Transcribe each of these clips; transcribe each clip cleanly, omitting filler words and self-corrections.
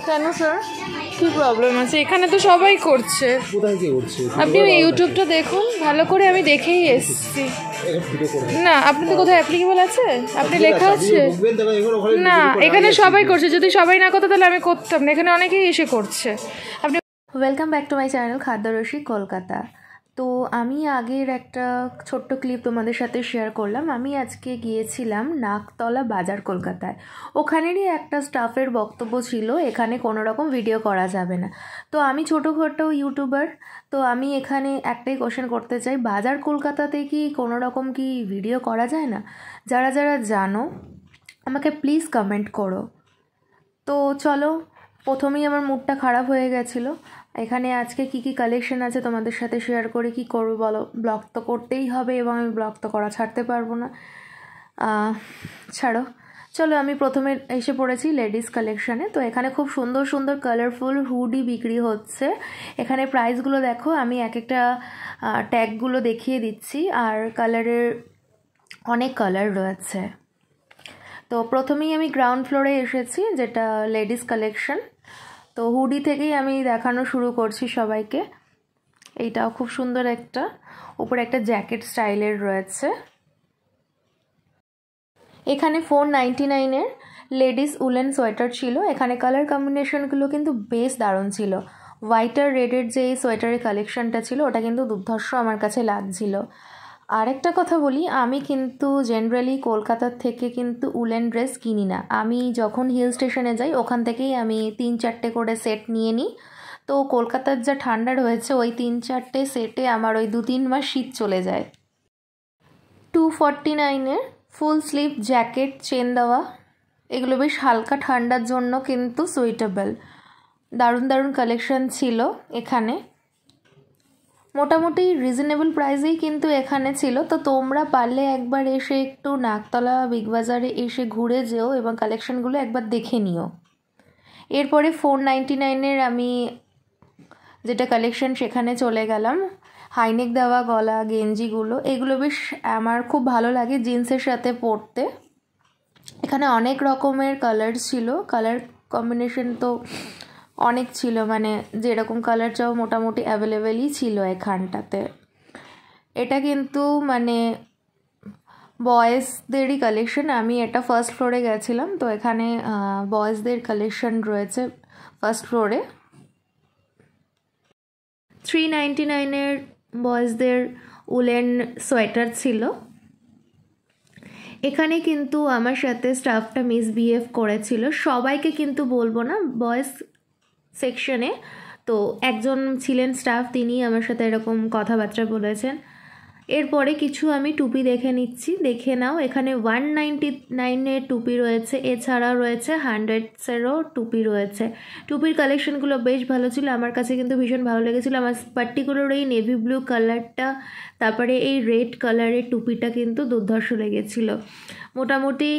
কেন স্যার কি প্রবলেম আছে? এখানে তো সবাই করছে। কোথায় কি করছে? আপনি ইউটিউবটা দেখুন ভালো করে, আমি দেখেই এসেছি। না আপনি তো কোথায় অ্যাপ্লিকেবল আছে? আপনি লেখা আছে না, এখানে সবাই করছে। যদি সবাই না করতো তাহলে আমি করতাম না, এখানে অনেকেই এসে করছে। আপনি welcome back to my channel Khadyarasik Kolkata. তো আমি আগের একটা ছোট্ট ক্লিপ তোমাদের সাথে শেয়ার করলাম। আমি আজকে গিয়েছিলাম নাকতলা বাজার কলকাতায়। ওখানেরই একটা স্টাফের বক্তব্য ছিল এখানে কোনো রকম ভিডিও করা যাবে না। তো আমি ছোটোখাটো ইউটিউবার, তো আমি এখানে একটাই কোশ্চেন করতে চাই, বাজার কলকাতাতে কি কোনো রকম কি ভিডিও করা যায় না? যারা যারা জানো আমাকে প্লিজ কমেন্ট করো। তো চলো, প্রথমেই আমার মুডটা খারাপ হয়ে গেছিলো। এখানে আজকে কি কি কালেকশন আছে তোমাদের সাথে শেয়ার করে কি করবো বলো? ব্লগ তো করতেই হবে এবং আমি ব্লগ তো করা ছাড়তে পারবো না। ছাড়ো, চলো আমি প্রথমে এসে পড়েছি লেডিস কালেকশানে। তো এখানে খুব সুন্দর সুন্দর কালারফুল হুডি বিক্রি হচ্ছে। এখানে প্রাইসগুলো দেখো, আমি এক একটা ট্যাগগুলো দেখিয়ে দিচ্ছি, আর কালারের অনেক কালার রয়েছে। তো প্রথমেই আমি গ্রাউন্ড ফ্লোরে এসেছি, যেটা লেডিস কালেকশন। তো হুডি থেকেই আমি দেখানো শুরু করছি সবাইকে। এইটাও খুব সুন্দর, একটা উপরে একটা জ্যাকেট স্টাইলের রয়েছে। এখানে 499-এর লেডিস উলেন সোয়েটার ছিল। এখানে কালার কম্বিনেশনগুলো কিন্তু বেশ দারুণ ছিল। হোয়াইট আর রেডের যে সোয়েটারের কালেকশনটা ছিল ওটা কিন্তু দুর্ধর্ষ আমার কাছে লাগছিল। আরেকটা কথা বলি, আমি কিন্তু জেনারেলি কলকাতার থেকে কিন্তু উলেন ড্রেস কিনি না। আমি যখন হিল স্টেশনে যাই ওখান থেকেই আমি 3-4টে করে সেট নিয়ে নিই। তো কলকাতার যা ঠান্ডা রয়েছে ওই 3-4টে সেটে আমার ওই 2-3 মাস শীত চলে যায়। 249-এর ফুল স্লিভ জ্যাকেট চেন দেওয়া, এগুলো বেশ হালকা ঠান্ডার জন্য কিন্তু সুইটেবল। দারুণ দারুণ কালেকশন ছিল এখানে, মোটামুটি রিজনেবল প্রাইসেই কিন্তু এখানে ছিল। তো তোমরা পারলে একবার এসে একটু নাকতলা বিগ বাজারে এসে ঘুরে যেও এবং কালেকশনগুলো একবার দেখে নিও। এরপরে 499-এর আমি যেটা কালেকশন সেখানে চলে গেলাম। হাইনেক দেওয়া গলা গেঞ্জিগুলো, এগুলো বেশ আমার খুব ভালো লাগে জিন্সের সাথে পরতে। এখানে অনেক রকমের কালার ছিল, কালার কম্বিনেশন তো অনেক ছিল, মানে যেরকম কালার চাও মোটামুটি অ্যাভেলেবেলই ছিল এখানটাতে। এটা কিন্তু মানে বয়েজদেরই কালেকশন। আমি এটা ফার্স্ট ফ্লোরে গেছিলাম, তো এখানে বয়েজদের কালেকশন রয়েছে ফার্স্ট ফ্লোরে। 399-এর বয়েজদের উলেন সোয়েটার ছিল। এখানে কিন্তু আমার সাথে স্টাফটা মিসবিহেভ করেছিল, সবাইকে কিন্তু বলবো না, বয়েজ সেকশনে তো একজন ছিলেন স্টাফ, তিনি আমার সাথে এরকম কথাবার্তা বলেছেন। এরপরে কিছু আমি টুপি দেখে নিচ্ছি, দেখে নাও। এখানে 199-এর টুপি রয়েছে, এছাড়াও রয়েছে 100-এরও টুপি রয়েছে। টুপির কালেকশনগুলো বেশ ভালো ছিল, আমার কাছে কিন্তু ভীষণ ভালো লেগেছিলো। আমার পার্টিকুলার এই নেভি ব্লু কালারটা, তারপরে এই রেড কালারের টুপিটা কিন্তু দুর্ধর্ষ লেগেছিলো। মোটামুটি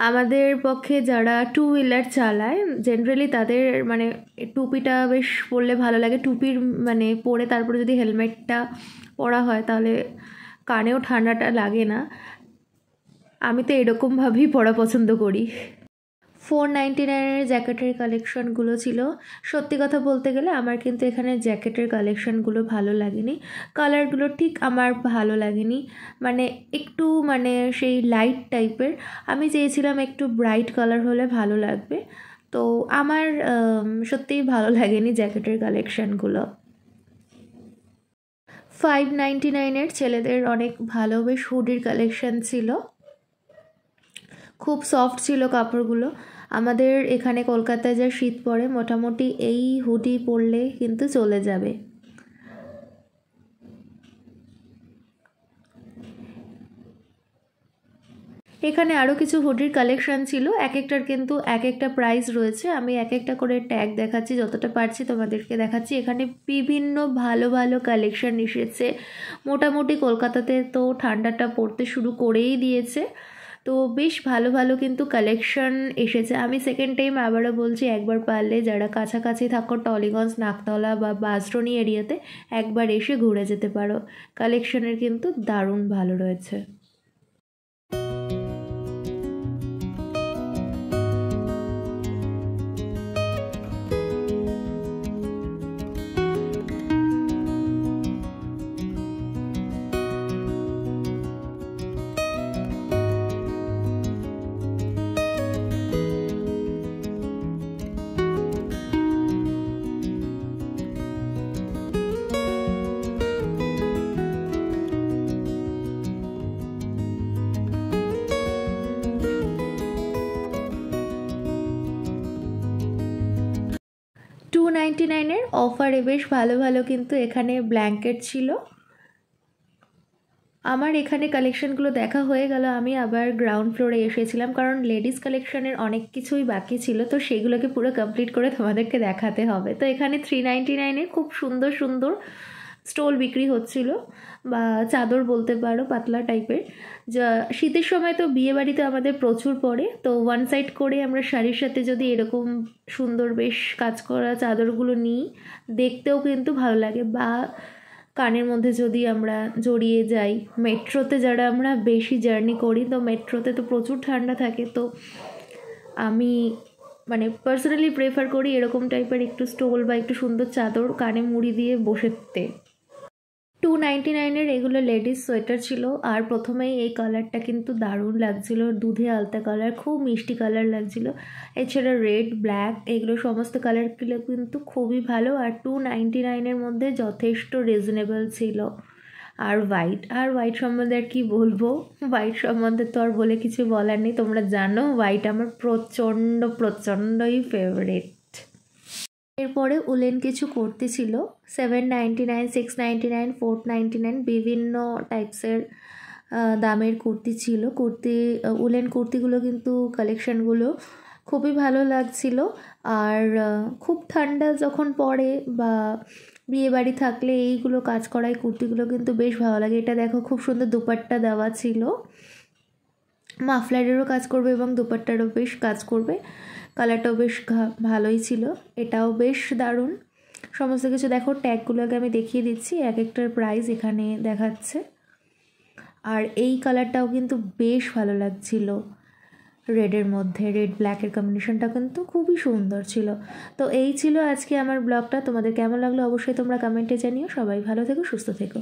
আমাদের পক্ষে যারা টু হুইলার চালায় জেনারেলি তাদের মানে টুপিটা বেশ পরলে ভালো লাগে। টুপির মানে পরে তারপরে যদি হেলমেটটা পরা হয় তাহলে কানেও ঠান্ডাটা লাগে না। আমি তো এরকমভাবেই পরা পছন্দ করি। 499-এর জ্যাকেটের কালেকশনগুলো ছিল। সত্যি কথা বলতে গেলে আমার কিন্তু এখানে জ্যাকেটের কালেকশনগুলো ভালো লাগেনি, কালারগুলো ঠিক আমার ভালো লাগেনি, মানে একটু মানে সেই লাইট টাইপের। আমি চেয়েছিলাম একটু ব্রাইট কালার হলে ভালো লাগবে, তো আমার সত্যিই ভালো লাগেনি জ্যাকেটের কালেকশনগুলো। 599-এর ছেলেদের অনেক ভালো বেশ হুডির কালেকশন ছিল, খুব সফট ছিল কাপড়গুলো। আমাদের এখানে কলকাতায় যা শীত পড়ে মোটামুটি এই হুডি পরলে কিন্তু চলে যাবে। এখানে আরও কিছু হুডির কালেকশন ছিল, এক একটার কিন্তু এক একটা প্রাইস রয়েছে। আমি এক একটা করে ট্যাগ দেখাচ্ছি, যতটা পারছি তোমাদেরকে দেখাচ্ছি। এখানে বিভিন্ন ভালো ভালো কালেকশন এসেছে। মোটামুটি কলকাতাতে তো ঠান্ডাটা পড়তে শুরু করেই দিয়েছে, তো বেশ ভালো ভালো কিন্তু কালেকশন এসেছে। আমি সেকেন্ড টাইম আবারও বলছি, একবার পারলে যারা কাছাকাছি থাকো টলিগঞ্জ নাকতলা বা বাসস্ট্যান্ড এরিয়াতে একবার এসে ঘুরে যেতে পারো, কালেকশনের কিন্তু দারুণ ভালো রয়েছে। 299 অফারে বেশ ভালো ভালো কিন্তু এখানে ব্ল্যাঙ্কেট ছিল। আমার এখানে কালেকশানগুলো দেখা হয়ে গেল, আমি আবার গ্রাউন্ড ফ্লোরে এসেছিলাম কারণ লেডিস কালেকশানের অনেক কিছুই বাকি ছিল, তো সেগুলোকে পুরো কমপ্লিট করে তোমাদেরকে দেখাতে হবে। তো এখানে 399 খুব সুন্দর সুন্দর স্টোল বিক্রি হচ্ছিল, বা চাদর বলতে পারো, পাতলা টাইপের। যা শীতের সময় তো বিয়েবাড়িতে আমাদের প্রচুর পড়ে, তো ওয়ান সাইড করে আমরা শাড়ির সাথে যদি এরকম সুন্দর বেশ কাজ করা চাদরগুলো নিই, দেখতেও কিন্তু ভালো লাগে। বা কানের মধ্যে যদি আমরা জড়িয়ে যাই, মেট্রোতে যারা আমরা বেশি জার্নি করি, তো মেট্রোতে তো প্রচুর ঠান্ডা থাকে, তো আমি মানে পার্সোনালি প্রেফার করি এরকম টাইপের একটু স্টোল বা একটু সুন্দর চাদর কানে মুড়ি দিয়ে বসেতে। 299 এগুলো লেডিস সোয়েটার ছিল। আর প্রথমেই এই কালারটা কিন্তু দারুণ লাগছিল, দুধে আলতা কালার, খুব মিষ্টি কালার লাগছিল। এছাড়া রেড, ব্ল্যাক এগুলো সমস্ত কালারগুলো কিন্তু খুবই ভালো, আর 299 মধ্যে যথেষ্ট রিজনেবল ছিল। আর হোয়াইট সম্বন্ধে আর কি বলবো, হোয়াইট সম্বন্ধে তো আর বলে কিছু বলার নেই, তোমরা জানো হোয়াইট আমার প্রচণ্ডই ফেভারিট। এরপরে উলেন কিছু কুর্তি ছিল, 799, 699, 499 বিভিন্ন টাইপসের দামের কুর্তি ছিল। উলেন কুর্তিগুলো কিন্তু কালেকশানগুলো খুবই ভালো লাগছিল। আর খুব ঠান্ডা যখন পড়ে বা বিয়েবাড়ি থাকলে এইগুলো কাজ করা এই কুর্তিগুলো কিন্তু বেশ ভালো লাগে। এটা দেখো খুব সুন্দর দুপাট্টা দেওয়া ছিল, মাফলারেরও কাজ করবে এবং দুপাট্টারও বেশ কাজ করবে, কালারটাও বেশ ভালোই ছিল। এটাও বেশ দারুণ। সমস্ত কিছু দেখো, ট্যাগগুলোকে আমি দেখিয়ে দিচ্ছি, এক একটার প্রাইস এখানে দেখাচ্ছে। আর এই কালারটাও কিন্তু বেশ ভালো লাগছিল, রেডের মধ্যে রেড ব্ল্যাকের কম্বিনেশনটা কিন্তু খুবই সুন্দর ছিল। তো এই ছিল আজকে আমার ব্লগটা, তোমাদের কেমন লাগলো অবশ্যই তোমরা কমেন্টে জানিও। সবাই ভালো থেকো, সুস্থ থেকো।